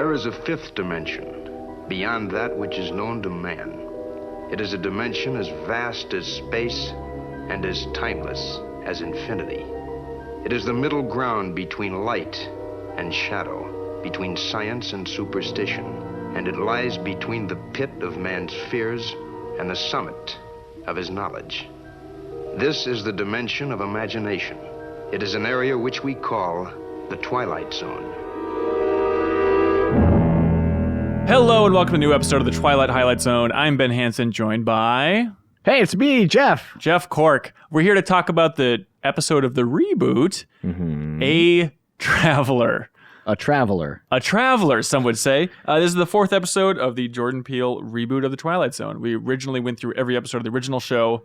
There is a fifth dimension, beyond that which is known to man. It is a dimension as vast as space and as timeless as infinity. It is the middle ground between light and shadow, between science and superstition, and it lies between the pit of man's fears and the summit of his knowledge. This is the dimension of imagination. It is an area which we call the Twilight Zone. Hello and welcome to a new episode of the Twilight Highlight Zone. I'm Ben Hansen, joined by... Hey, it's me, Jeff. Jeff Cork. We're here to talk about the episode of the Reboot, A Traveler. A Traveler. A Traveler, some would say. This is the fourth episode of the Jordan Peele reboot of the Twilight Zone. We originally went through every episode of the original show.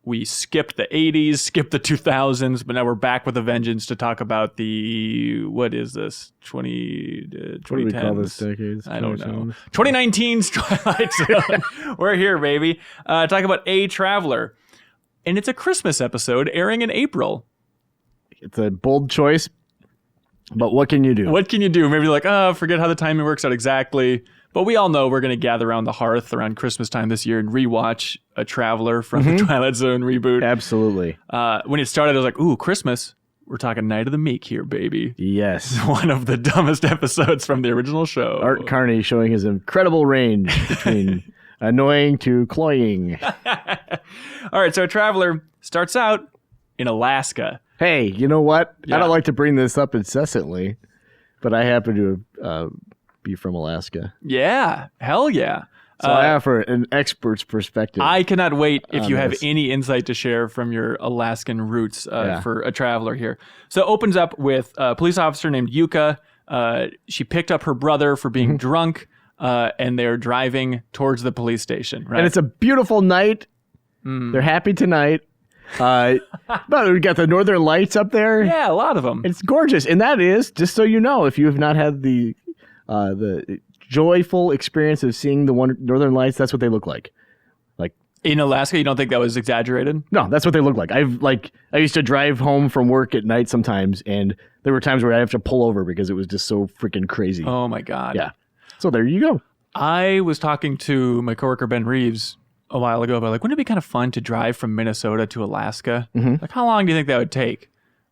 We skipped the 80s, skipped the 2000s, but now we're back with a vengeance to talk about the, what is this, 2010s? What do we call this, decades? I don't know. 2019's Twilight Zone. We're here, baby. Talk about A Traveler. And it's a Christmas episode airing in April. It's a bold choice, but what can you do? What can you do? Maybe you're like, oh, forget how the timing works out exactly. But we all know we're going to gather around the hearth around Christmas time this year and rewatch A Traveler from the Twilight Zone reboot. Absolutely. When it started, I was like, ooh, Christmas. We're talking Night of the Meek here, baby. Yes. One of the dumbest episodes from the original show. Art Carney showing his incredible range between annoying to cloying. All right, so A Traveler starts out in Alaska. Hey, you know what? Yeah. I don't like to bring this up incessantly, but I happen to be from Alaska. Yeah, hell yeah. So I offer an expert's perspective. I cannot wait if you have this. any insight to share from your Alaskan roots for A Traveler here. So it opens up with a police officer named Yuka. She picked up her brother for being drunk, and they're driving towards the police station. Right? And it's a beautiful night. They're happy tonight. But we got the Northern Lights up there. Yeah, a lot of them. It's gorgeous. And that is, just so you know, if you have not had the joyful experience of seeing the Northern Lights, that's what they look like. In Alaska, you don't think that was exaggerated? No, that's what they look like. I used to drive home from work at night sometimes, and there were times where I have to pull over because it was just so freaking crazy. Oh my God. Yeah. So there you go. I was talking to my coworker Ben Reeves a while ago about wouldn't it be kind of fun to drive from Minnesota to Alaska? Like, how long do you think that would take?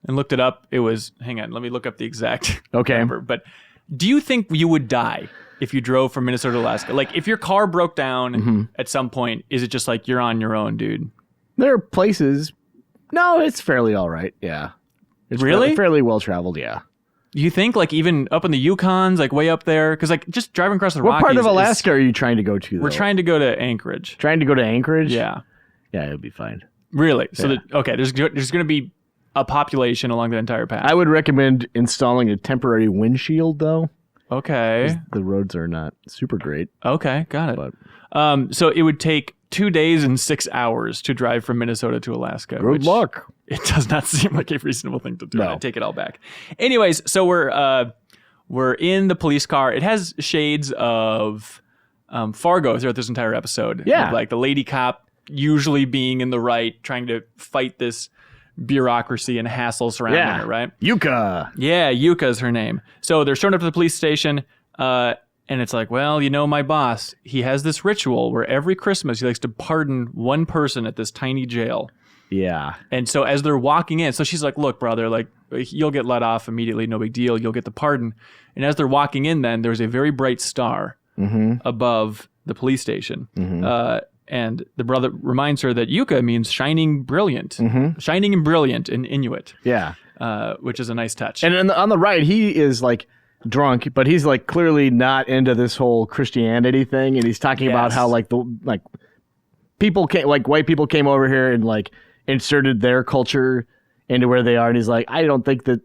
And looked it up. It was, hang on, let me look up the exact number. But do you think you would die if you drove from Minnesota to Alaska? Like, if your car broke down at some point, is it just like you're on your own, dude? There are places. No, it's fairly all right. Yeah. It's really? fairly well traveled. Yeah. You think even up in the Yukons, way up there? Because just driving across the Rockies. What part of Alaska are you trying to go to, though? We're trying to go to Anchorage. Trying to go to Anchorage? Yeah. Yeah, it'll be fine. Really? So, Yeah. there's going to be a population along the entire path. I would recommend installing a temporary windshield, though. Okay. The roads are not super great. Okay, got it. But So it would take 2 days and 6 hours to drive from Minnesota to Alaska. good luck. It does not seem like a reasonable thing to do. No. I take it all back. Anyways, so we're in the police car. It has shades of Fargo throughout this entire episode. Yeah. Like the lady cop usually being in the right, trying to fight this bureaucracy and hassle surrounding her, right? Yuka. Yeah, Yuka's her name. So they're showing up to the police station, and it's like, well, my boss, he has this ritual where every Christmas he likes to pardon one person at this tiny jail. Yeah. And so as they're walking in, so she's like, look, brother, you'll get let off immediately, no big deal, you'll get the pardon. And as they're walking in then, there's a very bright star above the police station. And the brother reminds her that Yuka means shining brilliant. Shining and brilliant in Inuit. Yeah. Which is a nice touch. And on the right, he is drunk, but he's clearly not into this whole Christianity thing. And he's talking about how people came, white people came over here and inserted their culture into where they are. And he's like, I don't think that,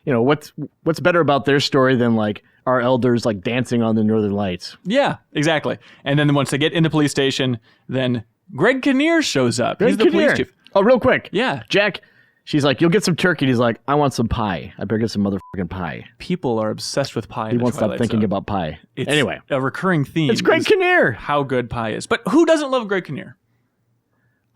what's better about their story than our elders dancing on the Northern Lights. Yeah, exactly. And then once they get in the police station, then Greg Kinnear shows up. He's the police chief. Oh, real quick. Yeah. Jack, she's like, you'll get some turkey. And he's like, I want some pie. I better get some motherfucking pie. People are obsessed with pie. He won't stop thinking about pie. Anyway. A recurring theme. It's Greg Kinnear. How good pie is. But who doesn't love Greg Kinnear?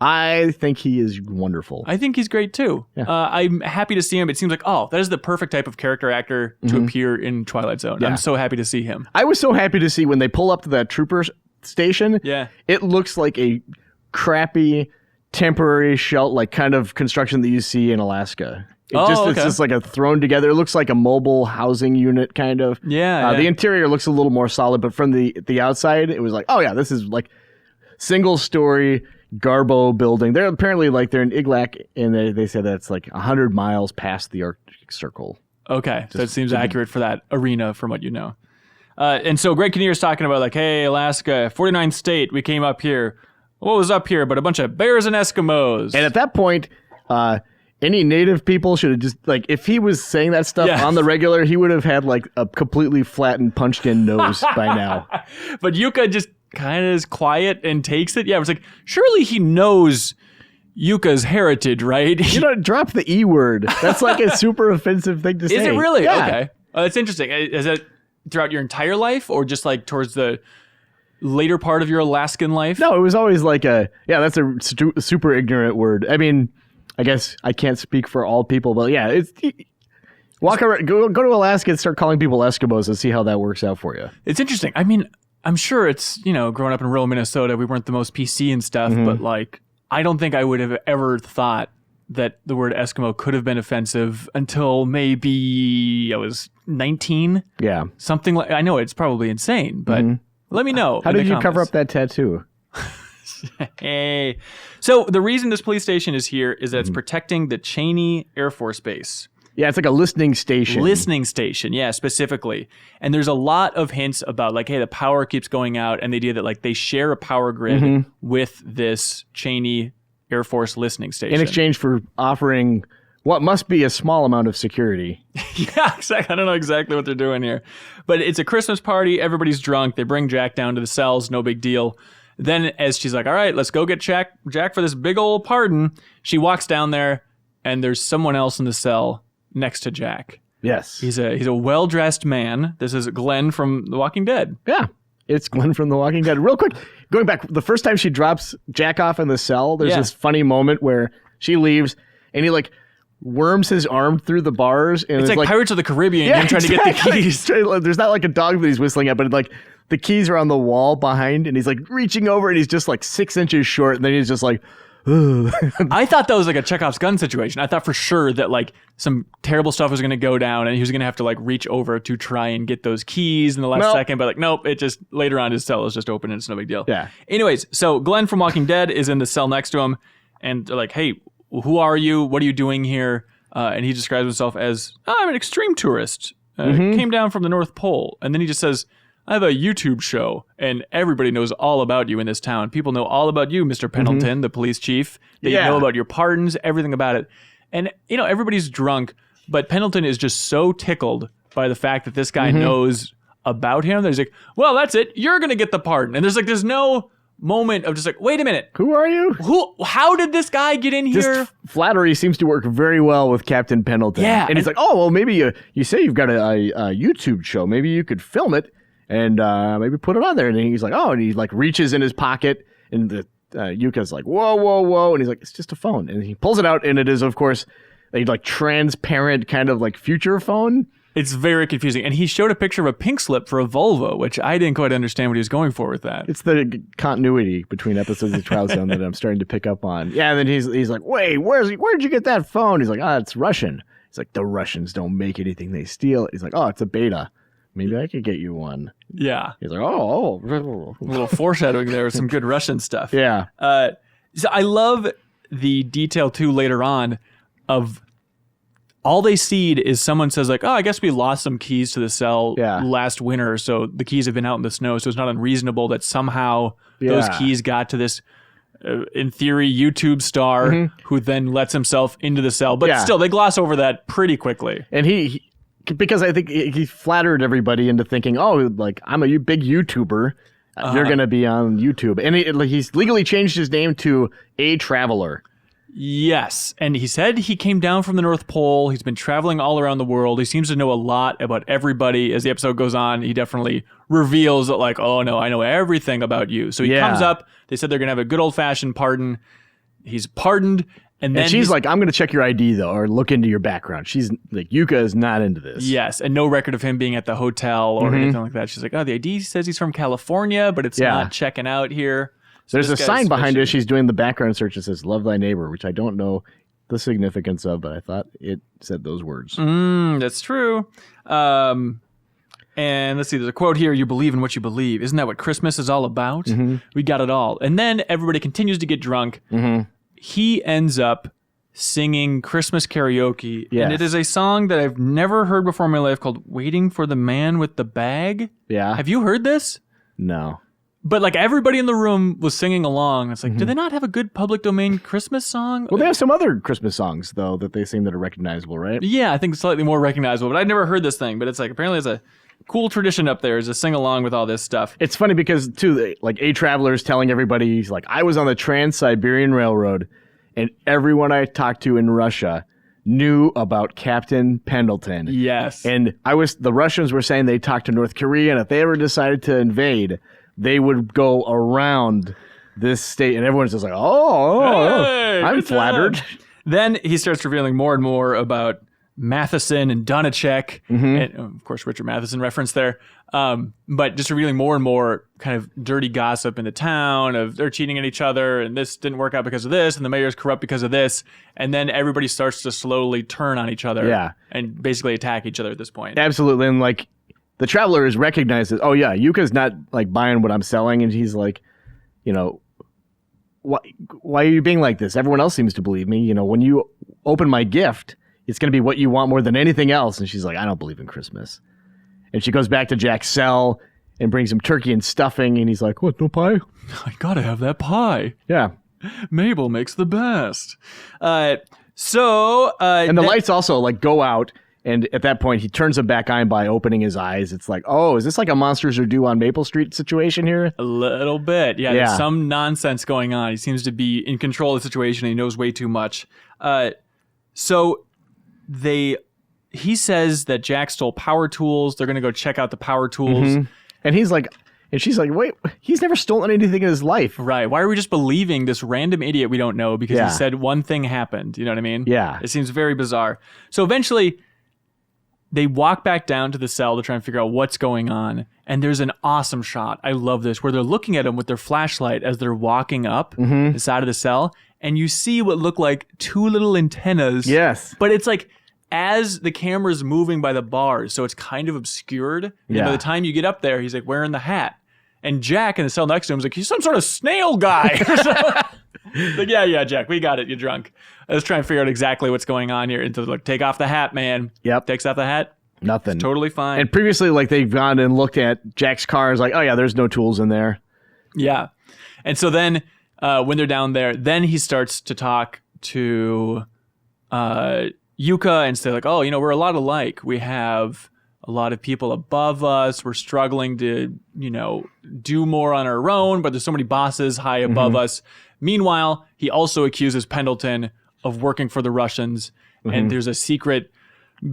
I think he is wonderful. I think he's great too. Yeah. I'm happy to see him. It seems like, that is the perfect type of character actor to appear in Twilight Zone. Yeah. I'm so happy to see him. I was so happy to see when they pull up to that trooper station. Yeah. It looks like a crappy temporary shelter, like kind of construction that you see in Alaska. It's just like a thrown together. It looks like a mobile housing unit kind of. Yeah. The interior looks a little more solid, but from the outside, it was like, this is like single story Garbo building. They're apparently they're in Iglac, and they said that's like 100 miles past the Arctic Circle. Okay, so it seems accurate for that arena from what you know. And so Greg Kinnear's talking about hey, Alaska, 49th state, we came up here. What was up here but a bunch of bears and Eskimos? And at that point, any native people should have just, if he was saying that stuff on the regular, he would have had a completely flattened, punched-in nose by now. But Yuka just kind of is quiet and takes it. Yeah, it was surely he knows Yuka's heritage, right? Drop the E word. That's a super offensive thing to say. Is it really? Yeah. Okay. That's interesting. Is it throughout your entire life or just towards the later part of your Alaskan life? No, it was always that's a super ignorant word. I mean, I guess I can't speak for all people, but yeah, it's walk around, go to Alaska and start calling people Eskimos and see how that works out for you. It's interesting. I mean, I'm sure it's, growing up in rural Minnesota, we weren't the most PC and stuff, but I don't think I would have ever thought that the word Eskimo could have been offensive until maybe I was 19. Yeah. Something I know it's probably insane, but let me know. How did you cover up that tattoo? Hey. So the reason this police station is here is that it's protecting the Cheney Air Force Base. Yeah, it's like a listening station. Listening station, yeah, specifically. And there's a lot of hints about hey, the power keeps going out, and the idea that they share a power grid with this Cheney Air Force listening station. In exchange for offering what must be a small amount of security. Yeah, exactly. I don't know exactly what they're doing here. But it's a Christmas party. Everybody's drunk. They bring Jack down to the cells. No big deal. Then as she's all right, let's go get Jack for this big old pardon, she walks down there, and there's someone else in the cell next to Jack. Yes. He's a well-dressed man. This is Glenn from The Walking Dead. Yeah, it's Glenn from The Walking Dead. Real quick, going back, the first time she drops Jack off in the cell, there's this funny moment where she leaves, and he worms his arm through the bars. And it's like Pirates of the Caribbean trying to get the keys. There's not a dog that he's whistling at, but the keys are on the wall behind, and he's reaching over, and he's just 6 inches short, and then he's just I thought that was a Chekhov's gun situation. I thought for sure that some terrible stuff was going to go down, and he was going to have to reach over to try and get those keys in the last second. But nope, it just later on his cell is just open and it's no big deal. Yeah. Anyways, so Glenn from Walking Dead is in the cell next to him, and they're hey, who are you? What are you doing here? And he describes himself as, I'm an extreme tourist. Came down from the North Pole. And then he just says, I have a YouTube show, and everybody knows all about you in this town. People know all about you, Mr. Pendleton, the police chief. That you know about your pardons, everything about it. And, everybody's drunk, but Pendleton is just so tickled by the fact that this guy knows about him. There's well, that's it. You're going to get the pardon. And there's no moment of just wait a minute. Who are you? How did this guy get in here? Just flattery seems to work very well with Captain Pendleton. Yeah. And he's maybe you say you've got a YouTube show. Maybe you could film it and maybe put it on there. And he's and he reaches in his pocket, and the Yuka's whoa. And he's it's just a phone. And he pulls it out, and it is, of course, a transparent kind of future phone. It's very confusing. And he showed a picture of a pink slip for a Volvo, which I didn't quite understand what he was going for with that. It's the continuity between episodes of Twilight Zone that I'm starting to pick up on. Yeah, and then he's wait, where'd you get that phone? He's it's Russian. He's the Russians don't make anything, they steal it. He's it's a beta. Maybe I could get you one. Yeah. He's a little foreshadowing there with some good Russian stuff. Yeah. So I love the detail, too, later on of all they see is someone says I guess we lost some keys to the cell last winter, so the keys have been out in the snow, so it's not unreasonable that somehow those keys got to this, in theory, YouTube star who then lets himself into the cell. But still, they gloss over that pretty quickly. And he because I think he flattered everybody into thinking, I'm a big YouTuber. You're going to be on YouTube. And he's legally changed his name to A Traveler. Yes, and he said he came down from the North Pole. He's been traveling all around the world. He seems to know a lot about everybody. As the episode goes on, he definitely reveals that oh no, I know everything about you. So he comes up. They said they're going to have a good old-fashioned pardon. He's pardoned. And then she's like, I'm going to check your ID, though, or look into your background. She's like, Yuka is not into this. Yes, and no record of him being at the hotel or anything like that. She's like, oh, the ID says he's from California, but it's not checking out here. So there's a sign behind her. She's doing the background search that says, love thy neighbor, which I don't know the significance of, but I thought it said those words. That's true. And let's see, there's a quote here, you believe in what you believe. Isn't that what Christmas is all about? We got it all. And then everybody continues to get drunk. He ends up singing Christmas karaoke. Yes. And it is a song that I've never heard before in my life called Waiting for the Man with the Bag. Yeah. Have you heard this? No. But like everybody in the room was singing along. It's like, do they not have a good public domain Christmas song? Well, they have some other Christmas songs, though, that they sing that are recognizable, right? Yeah, I think slightly more recognizable. But I'd never heard this thing. But it's like, apparently it's a cool tradition up there is to sing along with all this stuff. It's funny because, too, like A Traveler's telling everybody, he's like, I was on the Trans-Siberian Railroad, and everyone I talked to in Russia knew about Captain Pendleton. Yes. And the Russians were saying they talked to North Korea, and if they ever decided to invade, they would go around this state, and everyone's just like, hey, I'm flattered. Then he starts revealing more and more about Matheson and Donacek, and of course Richard Matheson reference there, but just revealing more and more kind of dirty gossip in the town of they're cheating at each other, and this didn't work out because of this, and the mayor's corrupt because of this, and then everybody starts to slowly turn on each other and basically attack each other at this point. Absolutely, and like the Traveler is recognizes, oh yeah, Yuka's not like buying what I'm selling, and he's like, you know, why are you being like this? Everyone else seems to believe me. You know, when you open my gift, it's going to be what you want more than anything else. And she's like, I don't believe in Christmas. And she goes back to Jack's cell and brings him turkey and stuffing, and he's like, what, no pie? I gotta have that pie. Yeah. Mabel makes the best. And the lights also like go out. And at that point, he turns them back on by opening his eyes. It's like, oh, is this like a Monsters Are Due on Maple Street situation here? A little bit. Yeah, there's some nonsense going on. He seems to be in control of the situation. And he knows way too much. He says that Jack stole power tools. They're going to go check out the power tools. And he's like, and she's like, wait, he's never stolen anything in his life. Right. Why are we just believing this random idiot we don't know because he said one thing happened? You know what I mean? Yeah. It seems very bizarre. So eventually they walk back down to the cell to try and figure out what's going on. And there's an awesome shot. I love this, where they're looking at him with their flashlight as they're walking up the side of the cell. And you see what look like two little antennas. Yes. But it's like as the camera's moving by the bars, so it's kind of obscured. And by the time you get up there, he's like wearing the hat. And Jack in the cell next to him is like, he's some sort of snail guy. Like, yeah, Jack, we got it. You're drunk. Let's try and figure out exactly what's going on here. And so, like, take off the hat, man. Yep. Takes off the hat. Nothing. It's totally fine. And previously, like, they've gone and looked at Jack's car. It's like, oh, yeah, there's no tools in there. Yeah. And so then when they're down there, then he starts to talk to Yuka and say, like, oh, you know, we're a lot alike. We have a lot of people above us. We're struggling to, you know, do more on our own, but there's so many bosses high above us. Meanwhile, he also accuses Pendleton of working for the Russians, and there's a secret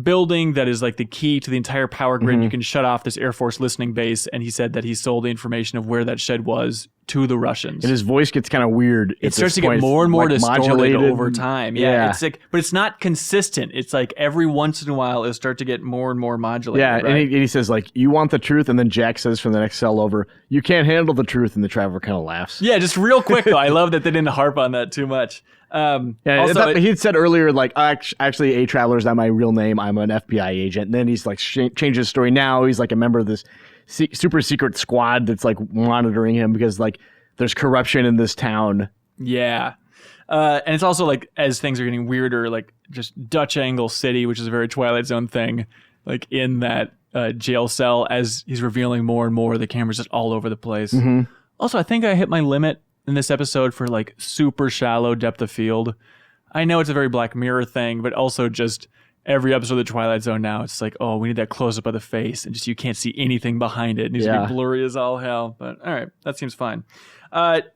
building that is like the key to the entire power grid. You can shut off this Air Force listening base, and he said that he sold the information of where that shed was to the Russians. And his voice gets kind of weird. It starts to get more and more distorted over time. Yeah, it's like, but it's not consistent. It's like every once in a while it'll start to get more and more modulated. Yeah, right? and he says like, you want the truth, and then Jack says from the next cell over, you can't handle the truth, and the Traveler kind of laughs. Yeah, just real quick though. I love that they didn't harp on that too much. Also, he had said earlier, like, actually, A Traveler's not my real name. I'm an FBI agent. And then he's like changed his story. Now he's like a member of this super secret squad that's like monitoring him because like there's corruption in this town. Yeah. And it's also like as things are getting weirder, like just Dutch Angle City, which is a very Twilight Zone thing, like in that jail cell, as he's revealing more and more, the camera's just all over the place. Also, I think I hit my limit in this episode for like super shallow depth of field. I know it's a very Black Mirror thing, but also just every episode of the Twilight Zone now, it's like, oh, we need that close up of the face, and just you can't see anything behind it. It needs to be blurry as all hell. But all right, that seems fine.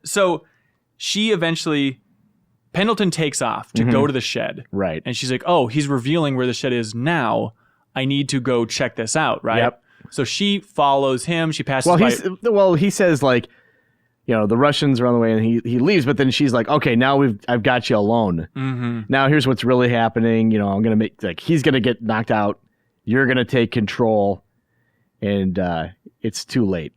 So she eventually, Pendleton takes off to go to the shed. Right. And she's like, oh, he's revealing where the shed is now. I need to go check this out, right? Yep. So she follows him. She passes by. Well, he says like, the Russians are on the way, and he leaves. But then she's like, okay, now I've got you alone. Mm-hmm. Now here's what's really happening. I'm gonna he's gonna get knocked out. You're gonna take control, and it's too late.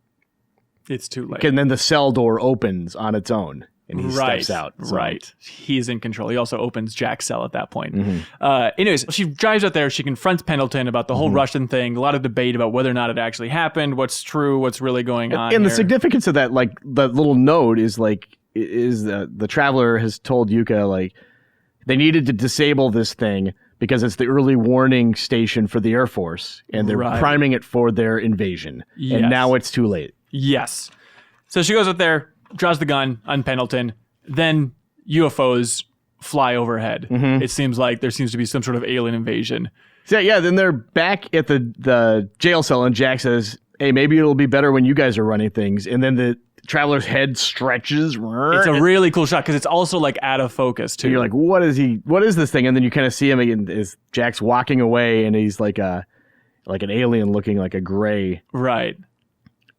It's too late. And then the cell door opens on its own, and he steps out. So. Right. He's in control. He also opens Jack's cell at that point. Mm-hmm. Anyways, she drives out there. She confronts Pendleton about the whole Russian thing. A lot of debate about whether or not it actually happened, what's true, what's really going on. And the significance of that, the little note is the Traveler has told Yuka, they needed to disable this thing because it's the early warning station for the Air Force, and they're priming it for their invasion. Yes. And now it's too late. Yes. So she goes up there, draws the gun on Pendleton, then UFOs fly overhead. Mm-hmm. It seems like there seems to be some sort of alien invasion. So then they're back at the jail cell, and Jack says, hey, maybe it'll be better when you guys are running things. And then the Traveler's head stretches. It's a really cool shot because it's also out of focus too. You're like, what is this thing? And then you kind of see him again as Jack's walking away, and he's like an alien looking like a gray. Right.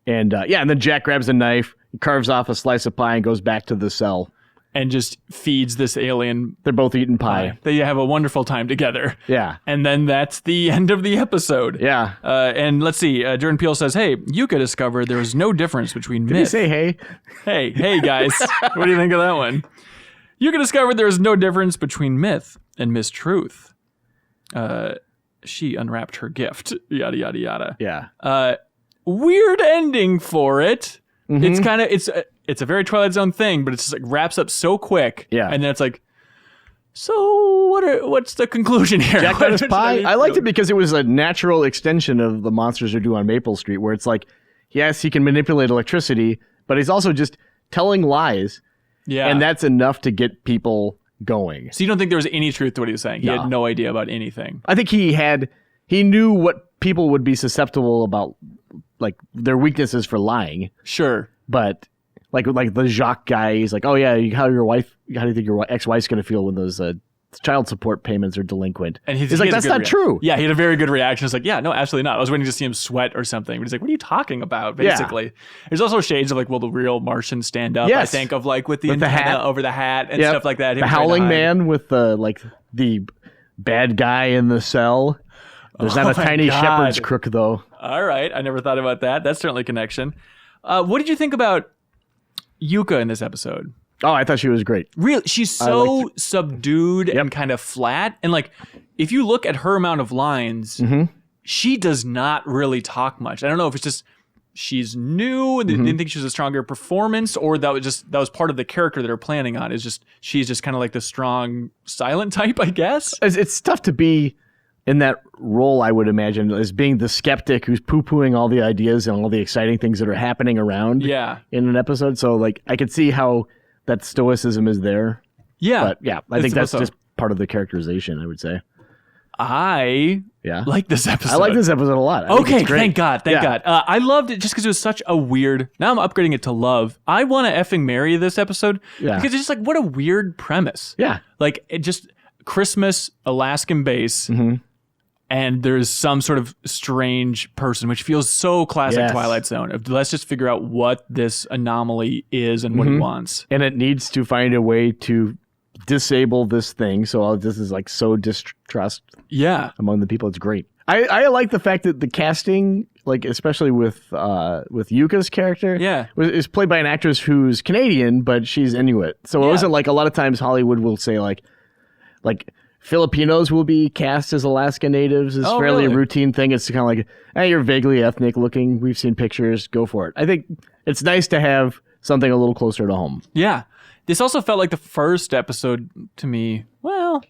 And and then Jack grabs a knife, carves off a slice of pie, and goes back to the cell. And just feeds this alien. They're both eating pie. They have a wonderful time together. Yeah. And then that's the end of the episode. Yeah. And let's see. Jordan Peele says, hey, Yuka discovered there was no difference between myth. Did he say hey? Hey, guys. What do you think of that one? Yuka discovered there was no difference between myth and mistruth. She unwrapped her gift. Yada, yada, yada. Yeah. Weird ending for it. Mm-hmm. It's a very Twilight Zone thing, but it's just wraps up so quick. Yeah. And then it's like, so what's the conclusion here? Jack got his pie. I liked it because it was a natural extension of the Monsters Are Due on Maple Street, where it's like, yes, he can manipulate electricity, but he's also just telling lies. Yeah. And that's enough to get people going. So you don't think there was any truth to what he was saying? He had no idea about anything. I think he knew what people would be susceptible about, their weaknesses for lying. Sure. But like the Jacques guy, he's like, oh yeah, how do you think your ex-wife's going to feel when those child support payments are delinquent? And he's like, that's not true. Yeah, he had a very good reaction. It's like, yeah, no, absolutely not. I was waiting to see him sweat or something. But he's like, what are you talking about? Basically. Yeah. There's also shades of will the real Martian stand up? Yes. I think of with the antenna hat over the hat and stuff like that. The Howling Man with the bad guy in the cell. There's not a tiny shepherd's crook, though. All right. I never thought about that. That's certainly a connection. What did you think about Yuka in this episode? Oh, I thought she was great. Really? She's so subdued and kind of flat. And if you look at her amount of lines, she does not really talk much. I don't know if it's just she's new and didn't think she was a stronger performance, or that was part of the character that they're planning on. Is just she's just kind of like the strong, silent type, I guess. It's tough to be in that role, I would imagine, as being the skeptic who's poo-pooing all the ideas and all the exciting things that are happening around in an episode. So, I could see how that stoicism is there. Yeah. But, I think that's just part of the characterization, I would say. I like this episode. I like this episode a lot. Okay, thank God. I loved it just because it was such a weird... Now I'm upgrading it to love. I want to effing marry this episode because it's just what a weird premise. Yeah. It just... Christmas, Alaskan base... Mm-hmm. And there's some sort of strange person, which feels so classic Twilight Zone. Let's just figure out what this anomaly is and what he wants. And it needs to find a way to disable this thing. So all this is so distrust among the people. It's great. I like the fact that the casting, especially with Yuka's character, is played by an actress who's Canadian, but she's Inuit. So it wasn't a lot of times Hollywood will say Filipinos will be cast as Alaska natives is fairly a routine thing. It's kind of hey, you're vaguely ethnic looking. We've seen pictures. Go for it. I think it's nice to have something a little closer to home. Yeah. This also felt like the first episode to me. Well,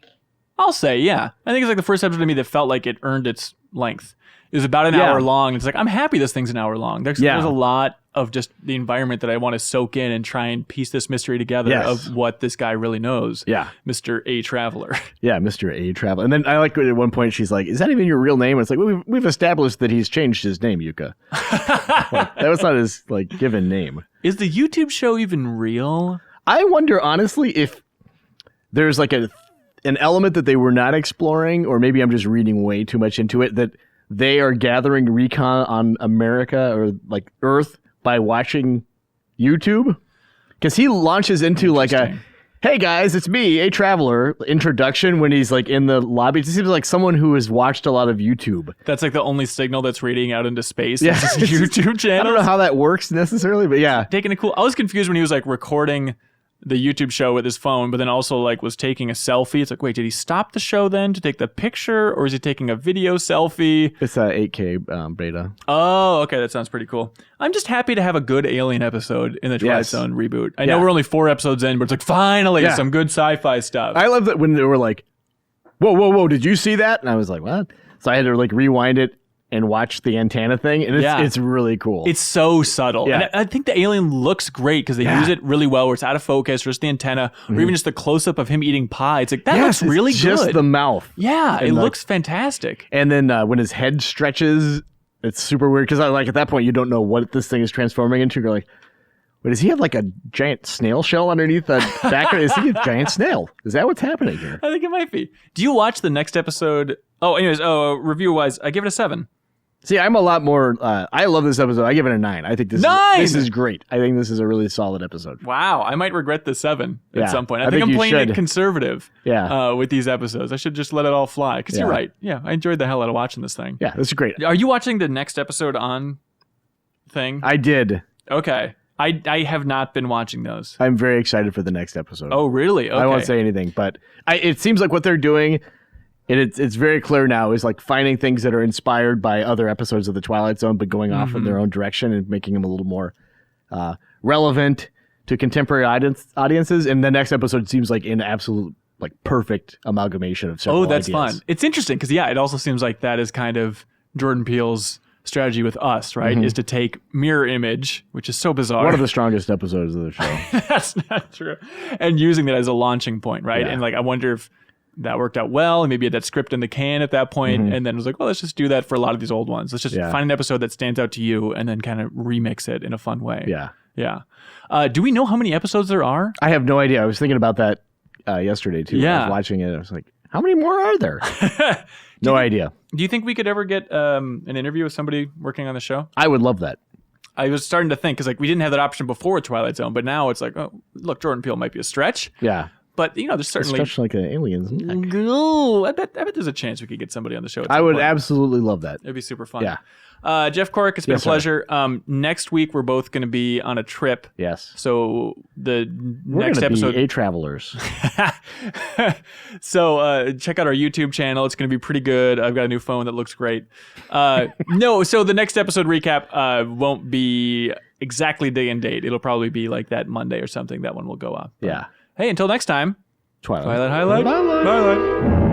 I'll say, I think it's the first episode to me that felt like it earned its length. It was about an hour long. It's I'm happy this thing's an hour long. There's a lot of just the environment that I want to soak in and try and piece this mystery together of what this guy really knows. Yeah. Mr. A Traveler. Yeah, Mr. A Traveler. And then I like at one point she's like, is that even your real name? And it's we've established that he's changed his name, Yuka. That was not his given name. Is the YouTube show even real? I wonder, honestly, if there's an element that they were not exploring, or maybe I'm just reading way too much into it, that they are gathering recon on America or Earth by watching YouTube. Because he launches into like a, hey guys, it's me, a traveler introduction when he's like in the lobby. It seems like someone who has watched a lot of YouTube. That's like the only signal that's radiating out into space. Yeah. It's his YouTube channel. I don't know how that works necessarily, but yeah. Taking a cool. I was confused when he was like recording the YouTube show with his phone, but then also like was taking a selfie. It's like, wait, did he stop the show then to take the picture, or is he taking a video selfie? It's a 8K beta. Oh, okay, that sounds pretty cool. I'm just happy to have a good Alien episode in the Twilight Zone reboot. I know we're only 4 episodes in, but it's like finally some good sci-fi stuff. I love that when they were like, whoa, did you see that? And I was like, what? So I had to like rewind it and watch the antenna thing, and it's really cool. It's so subtle. Yeah. And I think the alien looks great because they use it really well, where it's out of focus, just the antenna, or even just the close-up of him eating pie. It's like, that looks really good. Just the mouth. Yeah, and it looks fantastic. And then when his head stretches, it's super weird, because like at that point, you don't know what this thing is transforming into. You're like, wait, does he have like a giant snail shell underneath the back? Is he a giant snail? Is that what's happening here? I think it might be. Do you watch the next episode? Oh, anyways, review-wise, I give it a 7. See, I'm a lot more. I love this episode. I give it a 9. I think this is great. I think this is a really solid episode. Wow, I might regret the 7 at some point. I think I'm playing it conservative. With these episodes, I should just let it all fly. Because you're right. Yeah, I enjoyed the hell out of watching this thing. Yeah, this is great. Are you watching the next episode on thing? I did. Okay, I have not been watching those. I'm very excited for the next episode. Oh, really? Okay. I won't say anything, but it seems like what they're doing. It's very clear now is like finding things that are inspired by other episodes of the Twilight Zone, but going off in their own direction and making them a little more relevant to contemporary audiences. And the next episode seems like an absolute like perfect amalgamation of several ideas. Fun. It's interesting because it also seems like that is kind of Jordan Peele's strategy with Us, right? Is to take Mirror Image, which is so bizarre. One of the strongest episodes of the show. That's not true. And using that as a launching point, right? Yeah. And like, I wonder if that worked out well, and maybe had that script in the can at that point, and then it was like, well, let's just do that for a lot of these old ones. Let's just find an episode that stands out to you and then kind of remix it in a fun way. Yeah. Do we know how many episodes there are? I have no idea. I was thinking about that yesterday, too. Yeah. I was watching it. I was like, how many more are there? No idea. Do you think we could ever get an interview with somebody working on the show? I would love that. I was starting to think, because like we didn't have that option before Twilight Zone, but now it's like, oh, look, Jordan Peele might be a stretch. Yeah. But, there's certainly... Especially like an alien's neck. I bet there's a chance we could get somebody on the show. I would absolutely love that. It'd be super fun. Yeah. Jeff Corrick, it's been a pleasure. Next week, we're both going to be on a trip. Yes. So next episode... Be A-travelers. So check out our YouTube channel. It's going to be pretty good. I've got a new phone that looks great. So the next episode recap won't be exactly day and date. It'll probably be like that Monday or something. That one will go up. Yeah. Hey, until next time. Twilight Highlight. Bye.